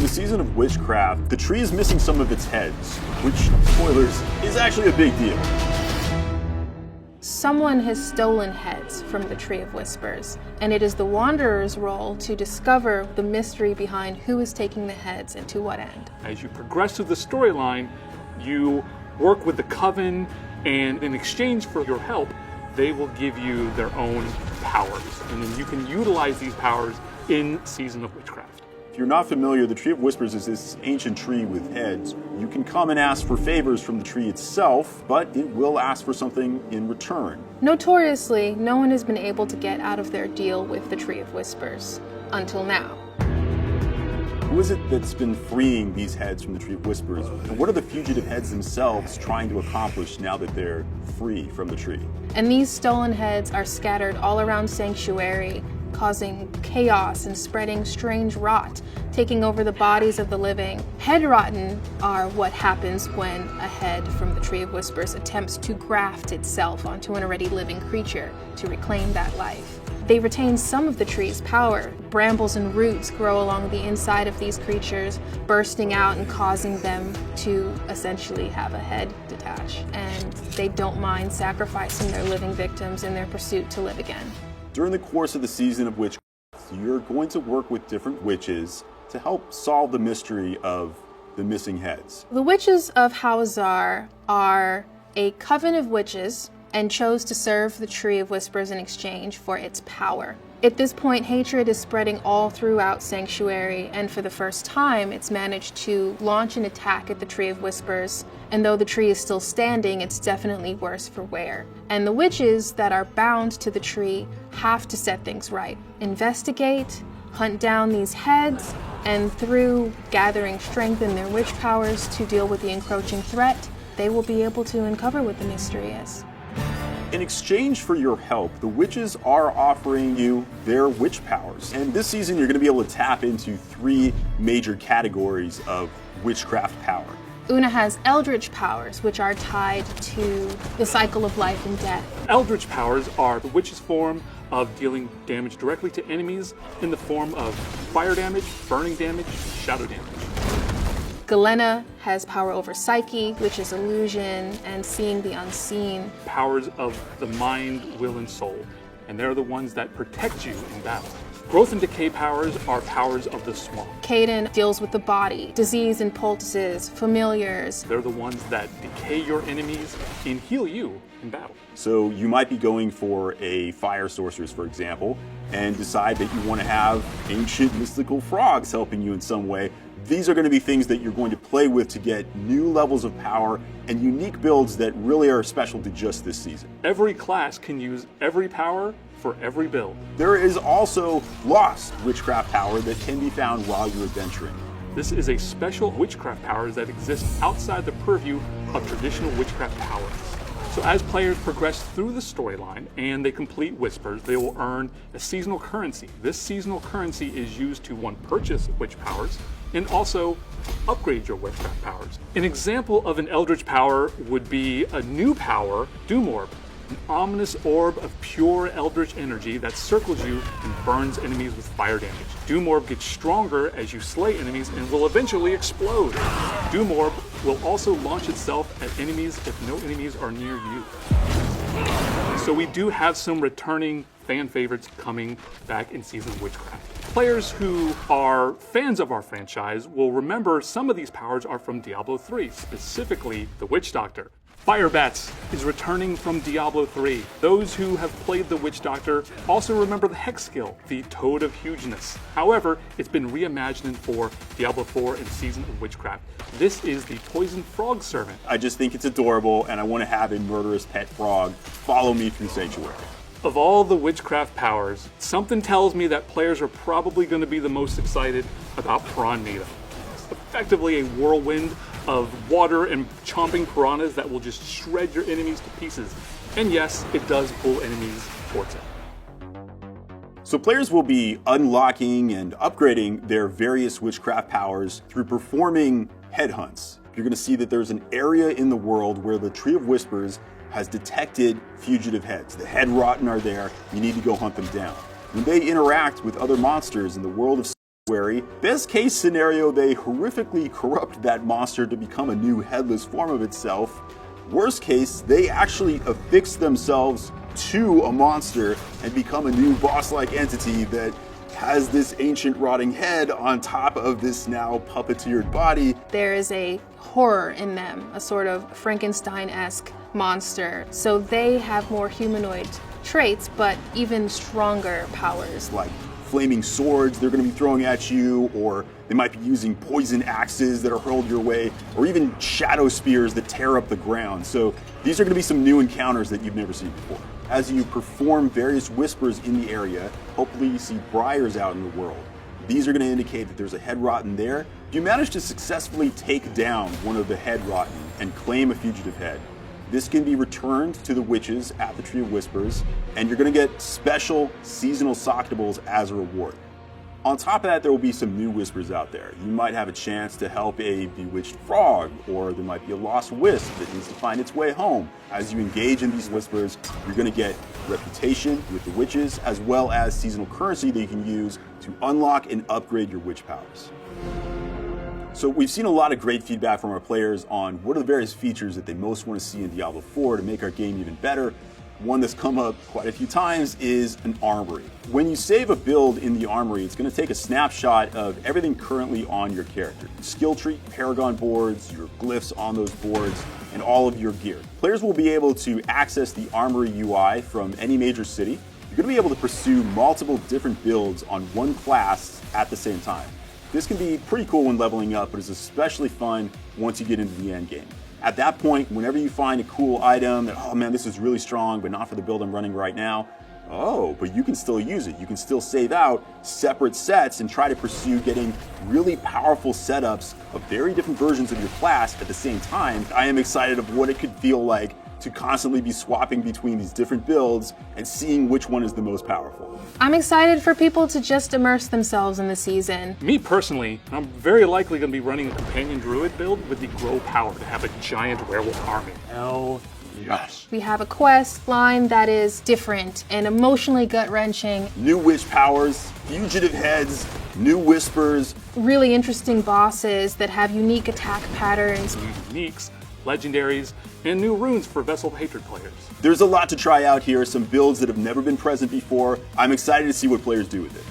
the season of witchcraft, the tree is missing some of its heads, which, spoilers, is actually a big deal. Someone has stolen heads from the Tree of Whispers, and it is the Wanderer's role to discover the mystery behind who is taking the heads and to what end. As you progress through the storyline, you work with the Coven, and in exchange for your help, they will give you their own powers, and then you can utilize these powers in Season of Witchcraft. If you're not familiar, the Tree of Whispers is this ancient tree with heads. You can come and ask for favors from the tree itself, but it will ask for something in return. Notoriously, no one has been able to get out of their deal with the Tree of Whispers, until now. Who is it that's been freeing these heads from the Tree of Whispers? And what are the fugitive heads themselves trying to accomplish now that they're free from the tree? And these stolen heads are scattered all around Sanctuary, causing chaos and spreading strange rot, taking over the bodies of the living. Head rotten are what happens when a head from the Tree of Whispers attempts to graft itself onto an already living creature to reclaim that life. They retain some of the tree's power. Brambles and roots grow along the inside of these creatures, bursting out and causing them to essentially have a head detach. And they don't mind sacrificing their living victims in their pursuit to live again. During the course of the season of witchcraft, you're going to work with different witches to help solve the mystery of the missing heads. The witches of Hawazar are a coven of witches and chose to serve the Tree of Whispers in exchange for its power. At this point, hatred is spreading all throughout Sanctuary, and for the first time, it's managed to launch an attack at the Tree of Whispers. And though the tree is still standing, it's definitely worse for wear. And the witches that are bound to the tree have to set things right. Investigate, hunt down these heads, and through gathering strength in their witch powers to deal with the encroaching threat, they will be able to uncover what the mystery is. In exchange for your help, the witches are offering you their witch powers. And this season, you're going to be able to tap into 3 major categories of witchcraft power. Una has eldritch powers, which are tied to the cycle of life and death. Eldritch powers are the witch's form of dealing damage directly to enemies in the form of fire damage, burning damage, shadow damage. Galena has power over psyche, which is illusion and seeing the unseen. Powers of the mind, will, and soul, and they're the ones that protect you in battle. Growth and decay powers are powers of the swamp. Caden deals with the body, disease and poultices, familiars. They're the ones that decay your enemies and heal you in battle. So you might be going for a fire sorceress, for example, and decide that you want to have ancient mystical frogs helping you in some way. These are going to be things that you're going to play with to get new levels of power and unique builds that really are special to just this season. Every class can use every power for every build. There is also lost witchcraft power that can be found while you're adventuring. This is a special witchcraft power that exists outside the purview of traditional witchcraft powers. So as players progress through the storyline and they complete Whispers, they will earn a seasonal currency. This seasonal currency is used to, 1, purchase witch powers, and also upgrade your witchcraft powers. An example of an eldritch power would be a new power, Doom Orb, an ominous orb of pure eldritch energy that circles you and burns enemies with fire damage. Doom Orb gets stronger as you slay enemies and will eventually explode. Doom Orb will also launch itself at enemies if no enemies are near you. So we do have some returning fan favorites coming back in Season of Witchcraft. Players who are fans of our franchise will remember some of these powers are from Diablo 3, specifically the Witch Doctor. Fire Bats is returning from Diablo 3. Those who have played the Witch Doctor also remember the Hex skill, the Toad of Hugeness. However, it's been reimagined for Diablo 4 and Season of Witchcraft. This is the Poison Frog Servant. I just think it's adorable, and I want to have a murderous pet frog follow me through Sanctuary. Of all the witchcraft powers, something tells me that players are probably going to be the most excited about Piranha. It's effectively a whirlwind of water and chomping piranhas that will just shred your enemies to pieces. And yes, it does pull enemies towards it. So players will be unlocking and upgrading their various witchcraft powers through performing headhunts. You're going to see that there's an area in the world where the Tree of Whispers has detected fugitive heads. The head rotten are there. You need to go hunt them down. When they interact with other monsters in the world of Best case scenario, they horrifically corrupt that monster to become a new headless form of itself. Worst case, they actually affix themselves to a monster and become a new boss-like entity that has this ancient rotting head on top of this now puppeteered body. There is a horror in them, a sort of Frankenstein-esque monster. So they have more humanoid traits, but even stronger powers. Like flaming swords they're going to be throwing at you, or they might be using poison axes that are hurled your way, or even shadow spears that tear up the ground. So these are going to be some new encounters that you've never seen before. As you perform various whispers in the area, hopefully you see briars out in the world. These are going to indicate that there's a head rotten there. If you manage to successfully take down one of the head rotten and claim a fugitive head, this can be returned to the witches at the Tree of Whispers, and you're going to get special seasonal sockables as a reward. On top of that, there will be some new whispers out there. You might have a chance to help a bewitched frog, or there might be a lost wisp that needs to find its way home. As you engage in these whispers, you're going to get reputation with the witches, as well as seasonal currency that you can use to unlock and upgrade your witch powers. So we've seen a lot of great feedback from our players on what are the various features that they most want to see in Diablo 4 to make our game even better. One that's come up quite a few times is an armory. When you save a build in the armory, it's going to take a snapshot of everything currently on your character. Skill tree, paragon boards, your glyphs on those boards, and all of your gear. Players will be able to access the armory UI from any major city. You're going to be able to pursue multiple different builds on one class at the same time. This can be pretty cool when leveling up, but it's especially fun once you get into the end game. At that point, whenever you find a cool item that, oh man, this is really strong, but not for the build I'm running right now, oh, but you can still use it. You can still save out separate sets and try to pursue getting really powerful setups of very different versions of your class at the same time. I am excited of what it could feel like to constantly be swapping between these different builds and seeing which one is the most powerful. I'm excited for people to just immerse themselves in the season. Me personally, I'm very likely going to be running a companion druid build with the grow power to have a giant werewolf army. Hell yes. We have a quest line that is different and emotionally gut-wrenching. New witch powers, fugitive heads, new whispers. Really interesting bosses that have unique attack patterns. Uniques, legendaries, and new runes for Vessel of Hatred players. There's a lot to try out here, some builds that have never been present before. I'm excited to see what players do with it.